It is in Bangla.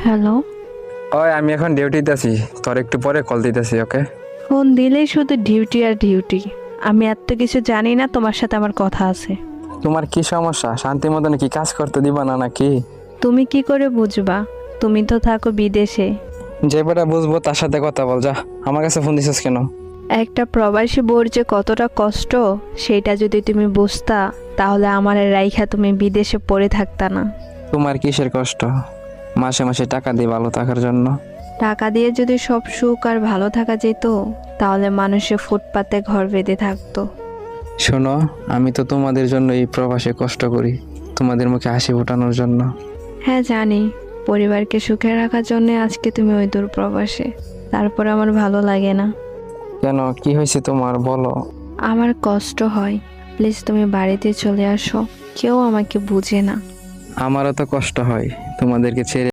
হ্যালো। ওই আমি এখন ডিউটিতে আছি, তোর একটু পরে কল দিতেছি, ওকে? ফোন দিলেই শুধু ডিউটি আর ডিউটি। আমি এত কিছু জানি না, তোমার সাথে আমার কথা আছে। তোমার কি সমস্যা? শান্তি মতন কি কাজ করতে দিবা না নাকি? তুমি কি করে বুঝবা? তুমি তো থাকো বিদেশে। যে বেটা বুঝবো তার সাথে কথা বল, যা। আমার কাছে ফোন দিছিস কেন? একটা প্রবাসী বোর যে কতটা কষ্ট, সেটা যদি তুমি বুঝতা তাহলে আমার রাইখা তুমি বিদেশে পড়ে থাকতা না। তোমার কিসের কষ্ট? মাসে মাসে টাকা দিই ভালো থাকার জন্য। টাকা দিয়ে যদি সব সুখ আর ভালো থাকা যেত, তাহলে মানুষে ফুটপাতে ঘর বেঁধে থাকতো। শোনো, আমি তো তোমাদের জন্য এই প্রবাসে কষ্ট করি, তোমাদের মুখে হাসি ফোটানোর জন্য। হ্যাঁ জানি, পরিবারকে সুখে রাখার জন্য আজকে তুমি ওই দূর প্রবাসে। তারপর আমার ভালো লাগে না। কেন, কি হয়েছে তোমার, বলো। আমার কষ্ট হয়। প্লিজ তুমি বাড়িতে চলে আসো। কেউ আমাকে বুঝে না। আমারও তো কষ্ট হয় তোমাদেরকে ছেড়ে।